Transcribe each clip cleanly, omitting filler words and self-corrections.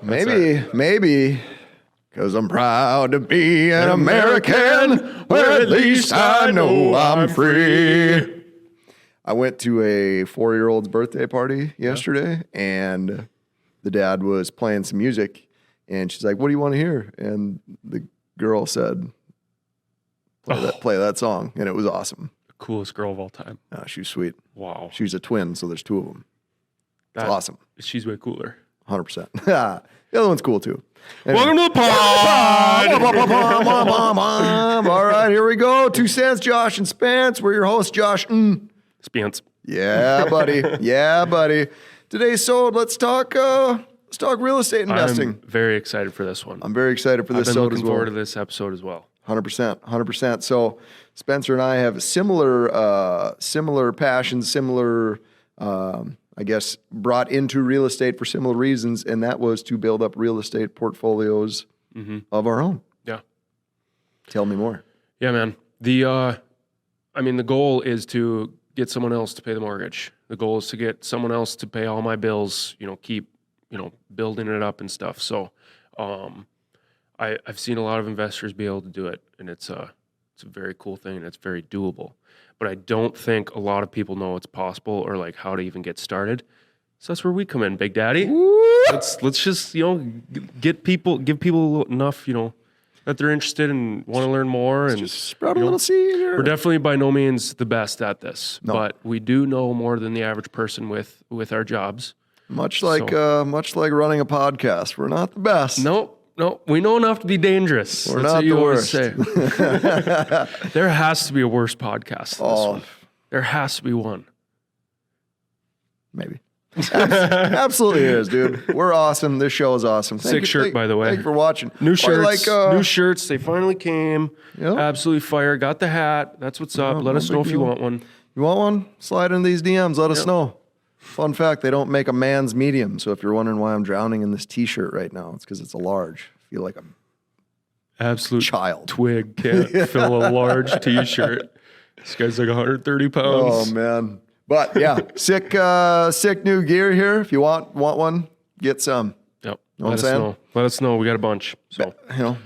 Maybe, because I'm proud to be an American, where at least I know I'm free. I went to a 4-year-old's birthday party yesterday, and the dad was playing some music, and she's like, "What do you want to hear?" And the girl said, play that song, and it was awesome. The coolest girl of all time. She was sweet. Wow. She's a twin, so there's 2 of them. It's awesome. She's way cooler. 100%. The other one's cool, too. Anyway. Welcome to the pod! All right, here we go. 2 cents, Josh and Spence. We're your hosts, Josh and Spence. Yeah, buddy. Yeah, buddy. Today, let's talk real estate investing. I'm very excited for this one. I'm very excited for this. I've been looking forward to this episode as well. 100%. So Spencer and I have similar passions, similar, I guess, brought into real estate for similar reasons, and that was to build up real estate portfolios of our own. Yeah. Tell me more. Yeah, man. The goal is to get someone else to pay the mortgage. The goal is to get someone else to pay all my bills, keep, building it up and stuff. So, I've seen a lot of investors be able to do it, and it's a very cool thing, and it's very doable. But I don't think a lot of people know it's possible or like how to even get started. So that's where we come in, Big Daddy. Let's just give people enough that they're interested and want to learn more, and just sprout a little seed. We're definitely by no means the best at this, but we do know more than the average person with our jobs. Much like running a podcast, we're not the best. No, we know enough to be dangerous. We're not the worst. Say. There has to be a worse podcast than this one. There has to be one. Maybe. Absolutely is, dude. We're awesome. This show is awesome. Sick shirt, by the way. Thank you for watching. New shirts. New shirts. They finally came. Yep. Absolutely fire. Got the hat. That's what's up. Let us know if you want one. You want one? Slide in these DMs. Let us know. Fun fact, they don't make a man's medium. So if you're wondering why I'm drowning in this t-shirt right now, it's because it's a large. I feel like I'm absolute child. Twig can't fill a large t-shirt. This guy's like 130 pounds. Oh, man. But yeah, sick new gear here. If you want one, get some. Yep. Know what I'm saying? Let us know. We got a bunch. So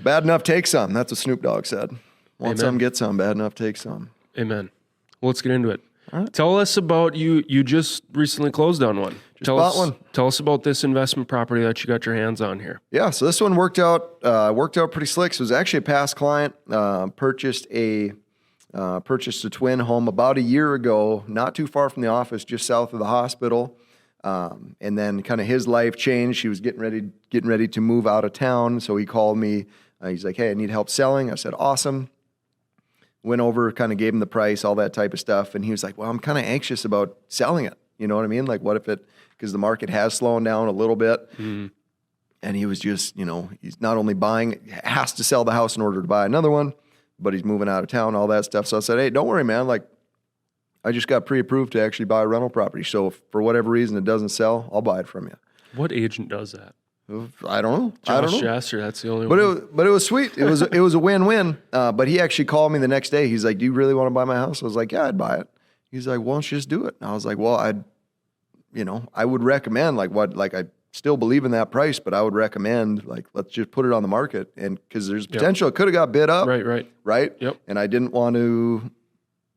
bad enough, take some. That's what Snoop Dogg said. Want Amen. some, get some. Bad enough, take some. Amen. Well, let's get into it. All right. Tell us about you. You just recently closed on one. Bought one. Tell us about this investment property that you got your hands on here. Yeah, so this one worked out pretty slick. So it was actually a past client. Purchased a twin home about a year ago, not too far from the office, just south of the hospital. And then kind of his life changed. He was getting ready to move out of town. So he called me. He's like, "Hey, I need help selling." I said, "Awesome." Went over, kind of gave him the price, all that type of stuff. And he was like, "Well, I'm kind of anxious about selling it." You know what I mean? Like, what if because the market has slowed down a little bit. Mm-hmm. And he was just, he's not only has to sell the house in order to buy another one, but he's moving out of town, all that stuff. So I said, "Hey, don't worry, man. Like, I just got pre-approved to actually buy a rental property. So if for whatever reason it doesn't sell, I'll buy it from you." What agent does that? I don't know. Josh Jasser, that's the only one. But it was sweet. It was a win-win. But he actually called me the next day. He's like, "Do you really want to buy my house?" I was like, "Yeah, I'd buy it." He's like, "Why don't you just do it?" And I was like, "Well, I would recommend I still believe in that price, but I would recommend let's just put it on the market, and because there's potential it could have got bid up, right, yep. And I didn't want to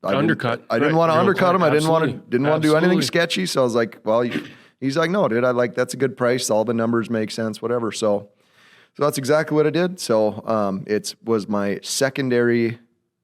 undercut. I didn't want to undercut him. I didn't want to do anything sketchy. So I was like, "Well, he's like, no, dude, that's a good price. All the numbers make sense, whatever." So that's exactly what I did. So it was my secondary.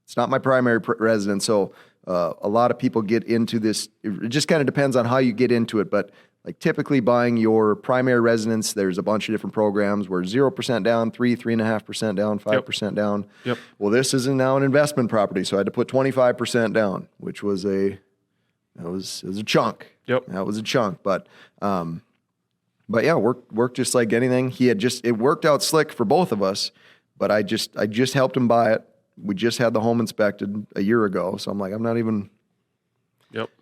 It's not my primary residence. So a lot of people get into this. It just kind of depends on how you get into it, but typically buying your primary residence, there's a bunch of different programs where 0% down, 3.5% down, 5% down. Yep. Well, this is now an investment property, so I had to put 25% down, which was it was a chunk. Yep. That was a chunk, but yeah, worked just like anything. It worked out slick for both of us, but I just helped him buy it. We just had the home inspected a year ago, so I'm like, I'm not even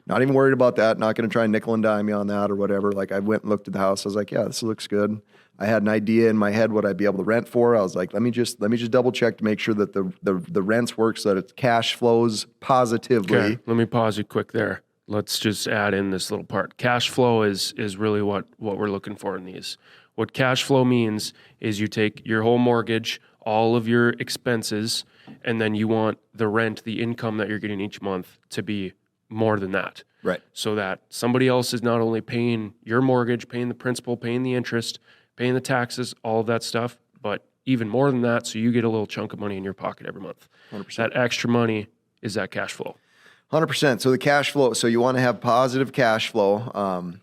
worried about that. Not going to try and nickel and dime you on that or whatever. I went and looked at the house. I was like, "Yeah, this looks good." I had an idea in my head what I'd be able to rent for. I was like, let me just double check to make sure that the rents work so that it cash flows positively. Okay, let me pause you quick there. Let's just add in this little part. Cash flow is really what we're looking for in these. What cash flow means is you take your whole mortgage, all of your expenses, and then you want the rent, the income that you're getting each month to be more than that. Right. So that somebody else is not only paying your mortgage, paying the principal, paying the interest, paying the taxes, all of that stuff, but even more than that, so you get a little chunk of money in your pocket every month. 100%. That extra money is that cash flow. 100%. So the cash flow, so you want to have positive cash flow.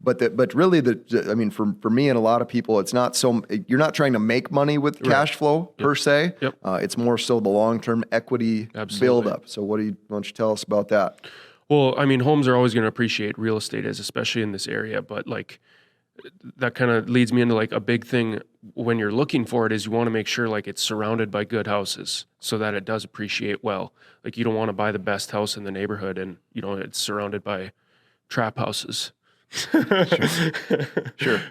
But really I mean, for me and a lot of people, it's not so, you're not trying to make money with cash flow per se. Yep. It's more so the long-term equity buildup. So why don't you tell us about that? Well, I mean, homes are always going to appreciate, real estate is, especially in this area, but like that kind of leads me into like a big thing when you're looking for it is you want to make sure like it's surrounded by good houses so that it does appreciate well. Like you don't want to buy the best house in the neighborhood and it's surrounded by trap houses. Sure.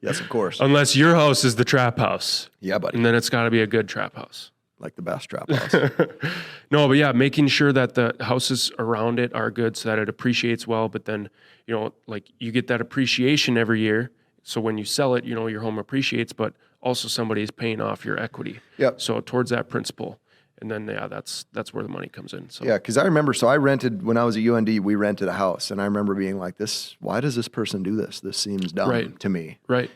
Yes, of course. Unless your house is the trap house. Yeah, buddy. And then it's got to be a good trap house. Like the best trap house. No, but yeah, making sure that the houses around it are good so that it appreciates well. But then, like you get that appreciation every year. So when you sell it, your home appreciates, but also somebody is paying off your equity. Yep. So towards that principle. And then, that's where the money comes in. So Yeah, because I remember, so I rented, when I was at UND, we rented a house. And I remember being like, why does this person do this? This seems dumb to me. Right.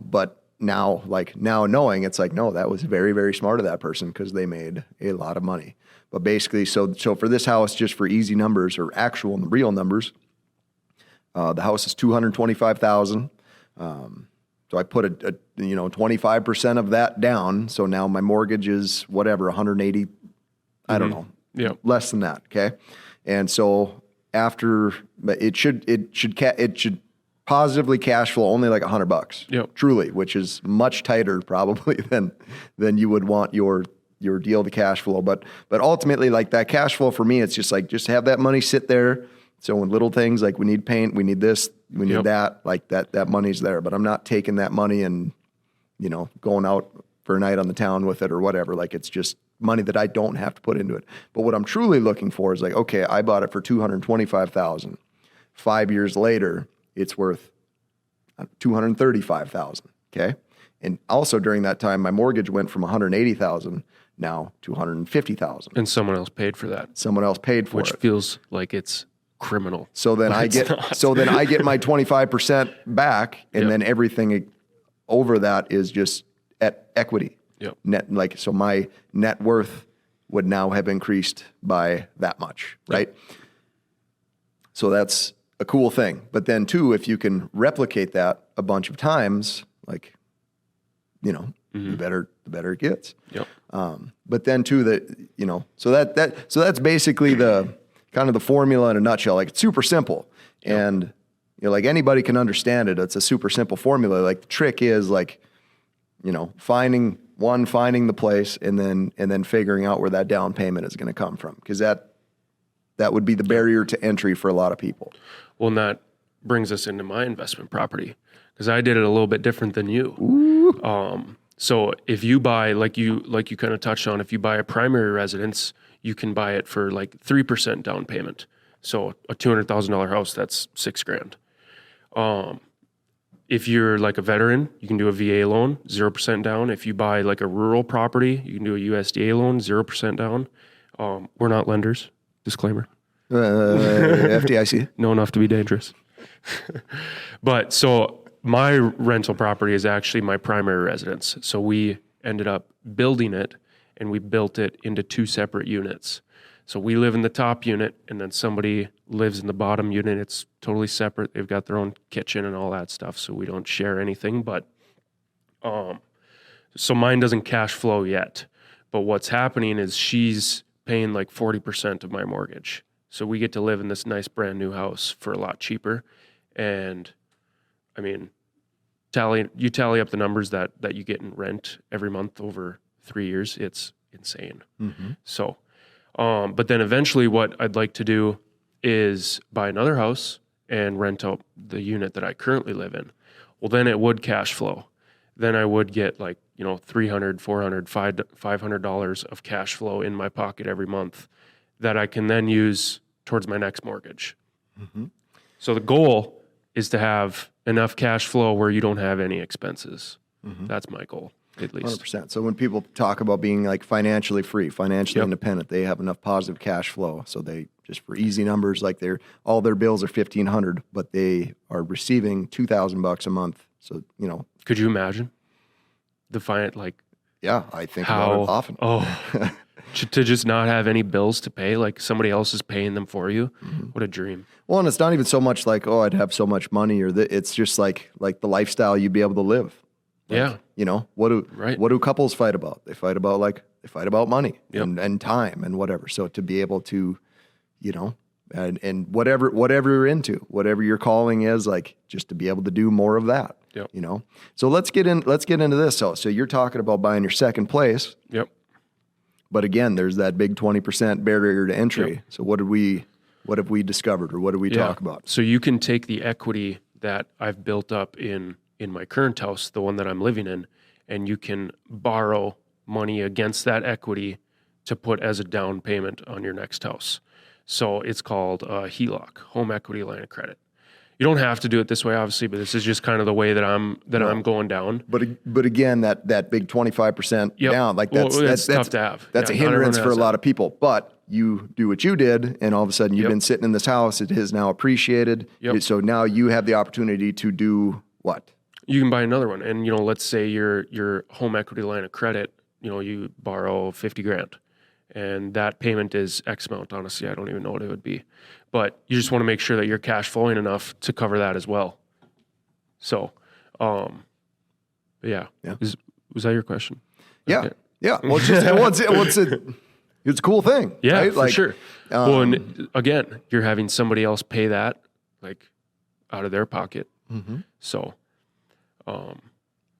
But now knowing, it's like, no, that was very, very smart of that person because they made a lot of money. But basically, so for this house, just for easy numbers or actual and real numbers, the house is $225,000. So I put a 25% of that down. So now my mortgage is whatever, 180, I don't know. Yeah. Less than that. Okay. And so after, but it should positively cash flow only like $100. Yep. Truly, which is much tighter probably than you would want your deal to cash flow. But ultimately, like that cash flow for me, it's just like, just have that money sit there. So when little things like we need paint, we need this, we need that, like that money's there. But I'm not taking that money and, going out for a night on the town with it or whatever. Like it's just money that I don't have to put into it. But what I'm truly looking for is like, okay, I bought it for $225,000. 5 years later, it's worth $235,000. Okay. And also during that time, my mortgage went from $180,000 now to $150,000. And someone else paid for that. Someone else paid for which it. feels like it's criminal. So then I get my 25% back, and then everything over that is just at equity. Yep. Net, so my net worth would now have increased by that much, right? Yep. So that's a cool thing. But then too, if you can replicate that a bunch of times, like, the better it gets. Yep. But then too, so that's basically the kind of the formula in a nutshell. Like it's super simple, and like anybody can understand it. It's a super simple formula. Like the trick is like, finding the place and then figuring out where that down payment is going to come from, because that would be the barrier to entry for a lot of people. Well, and that brings us into my investment property, because I did it a little bit different than you. Ooh. So if you buy, like you kind of touched on, if you buy a primary residence, you can buy it for like 3% down payment. So a $200,000 house, that's $6,000. If you're like a veteran, you can do a VA loan, 0% down. If you buy like a rural property, you can do a USDA loan, 0% down. We're not lenders, disclaimer. FDIC. Know enough to be dangerous. But so my rental property is actually my primary residence. So we ended up building it, and we built it into 2 separate units. So we live in the top unit, and then somebody lives in the bottom unit. It's totally separate. They've got their own kitchen and all that stuff, so we don't share anything. But so mine doesn't cash flow yet. But what's happening is she's paying like 40% of my mortgage. So we get to live in this nice brand new house for a lot cheaper. And I mean, tally up the numbers that you get in rent every month over 3 years, it's insane. Mm-hmm. So, but then eventually what I'd like to do is buy another house and rent out the unit that I currently live in. Well, then it would cash flow. Then I would get like, $300, $400, $500 of cash flow in my pocket every month that I can then use towards my next mortgage. Mm-hmm. So the goal is to have enough cash flow where you don't have any expenses. Mm-hmm. That's my goal, at least. 100%. So when people talk about being like financially free, financially Yep. independent, they have enough positive cash flow. So they just for easy numbers, like all their bills are $1,500, but they are receiving $2,000 a month. So, Could you imagine yeah, I think how about it often. Oh, to just not have any bills to pay, like somebody else is paying them for you. What a dream. Well, and it's not even so much like, oh, I'd have so much money, or it's just like the lifestyle you'd be able to live. Yeah. What Right. do couples fight about? They fight about money Yep. and time and whatever. So to be able to, and whatever you're into, whatever your calling is, like just to be able to do more of that. Yep. So let's get into this. So you're talking about buying your second place, Yep. but again, there's that big 20% barrier to entry. Yep. So what have we discovered, or what did we talk about? So you can take the equity that I've built up in my current house, the one that I'm living in, and you can borrow money against that equity to put as a down payment on your next house. So it's called HELOC, Home Equity Line of Credit. You don't have to do it this way, obviously, but this is just kind of the way that I'm going down. But again, that big 25% Yep. down, like Well, that's tough to have. That's Yeah, a not everyone hindrance for a has lot of people. But you do what you did, and all of a sudden you've Yep. been sitting in this house. It is now appreciated. Yep. So now you have the opportunity to do what? You can buy another one, and let's say your home equity line of credit, you borrow $50,000, and that payment is X amount. Honestly, I don't even know what it would be, but you just want to make sure that you're cash flowing enough to cover that as well. So, yeah. Yeah. Was that your question? Yeah, Okay. yeah. Well, it's a cool thing. Yeah, right? for sure. Well, and again, you're having somebody else pay that like out of their pocket. So,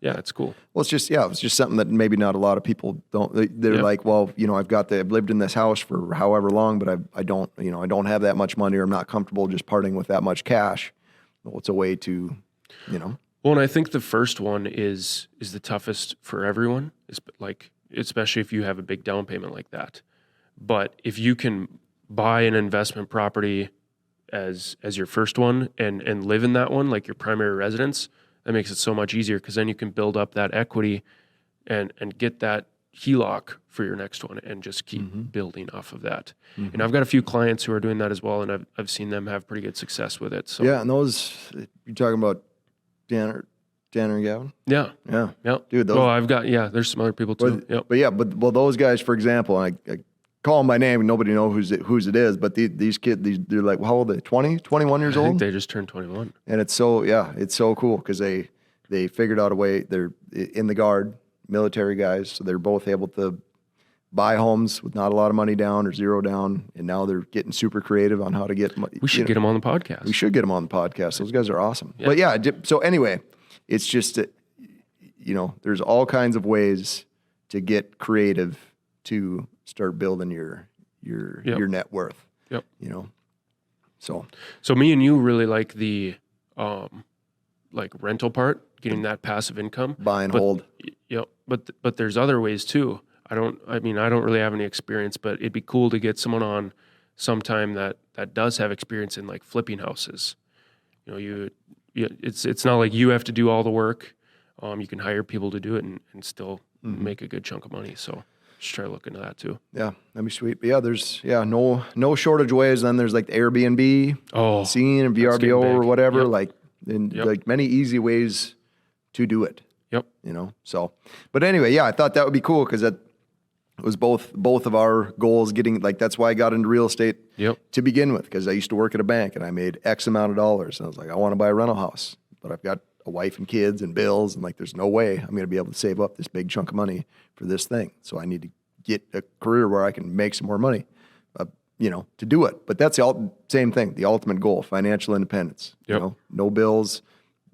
yeah, it's cool. Well, it's just something that maybe not a lot of people don't. They're Yep. like, well, I've lived in this house for however long, but I don't have that much money, or I'm not comfortable just parting with that much cash. Well, it's a way to, Well, and I think the first one is the toughest for everyone, is like especially if you have a big down payment like that. But if you can buy an investment property as your first one and live in that one like your primary residence, that makes it so much easier, because then you can build up that equity and get that HELOC for your next one and just keep building off of that. And I've got a few clients who are doing that as well, and I've seen them have pretty good success with it. So yeah. And those you're talking about, Tanner and Gavin. yeah. Yeah, dude. Those, Well, there's some other people too. Yep. but those guys, for example, I call them by name, and nobody knows whose it is. But these kids, they're like, how old are they? 20, 21 years I think old? they just turned 21. And it's so cool because they figured out a way. They're in the Guard, military guys, so they're both able to buy homes with not a lot of money down or zero down, and now they're getting super creative on how to get money. We should get them on the podcast. We should get them on the podcast. Those guys are awesome. Yeah. But yeah, so anyway, it's just that, there's all kinds of ways to get creative to start building your net worth. Yep. So me and you really like the like rental part, getting that passive income. buy and But- hold. Yep. But there's other ways too. I don't really have any experience, but it'd be cool to get someone on sometime that does have experience in like flipping houses. It's not like you have to do all the work. You can hire people to do it and still make a good chunk of money. So just try to look into that too. Yeah, that'd be sweet. But yeah, there's no shortage ways. Then there's like the Airbnb Oh, scene and that's getting VRBO or big. whatever. Yep. Like and Yep. like many easy ways to do it. Yep. So, but anyway, yeah, I thought that would be cool because that was both of our goals. Getting like that's why I got into real estate Yep. to begin with, because I used to work at a bank and I made X amount of dollars, and I was like, I want to buy a rental house, but I've got a wife and kids and bills, and like, there's no way I'm going to be able to save up this big chunk of money for this thing. So I need to get a career where I can make some more money, to do it. But that's the same thing, the ultimate goal: financial independence. Yep. No bills,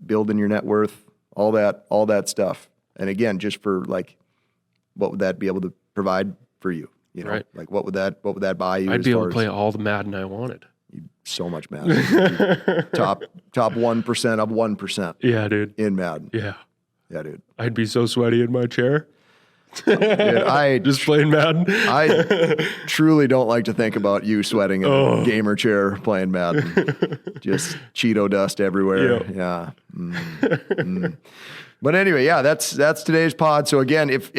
building your net worth, all that stuff. And again, just for like, what would that be able to provide for you? Right. Like what would that buy you? I'd as be able far to play as, all the Madden I wanted. so much Madden. top 1% of 1% Yeah, dude. in Madden. Yeah. Yeah, dude. I'd be so sweaty in my chair. Dude, I Just playing Madden. I truly don't like to think about you sweating in a gamer chair playing Madden. Just Cheeto dust everywhere. Yep. Yeah, But anyway, yeah, that's today's pod. So again, if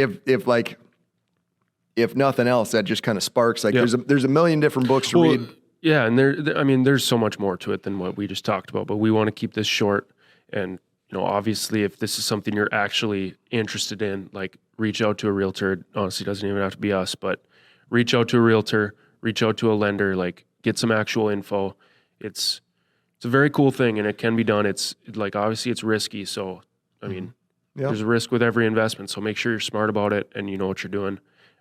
nothing else, that just kind of sparks like Yep. there's a million different books to read. Yeah, and I mean, there's so much more to it than what we just talked about, but we want to keep this short. And, you know, obviously, if this is something you're actually interested in, like reach out to a realtor. It honestly, doesn't even have to be us, but reach out to a realtor, reach out to a lender, like get some actual info. It's a very cool thing, and it can be done. It's like, obviously it's risky. So, I mean, Yeah. there's a risk with every investment. So make sure you're smart about it and you know what you're doing.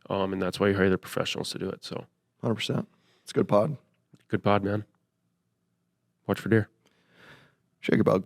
And that's why you hire the professionals to do it. So 100%. It's a good pod. good pod, man. Watch for deer. Shake a bug.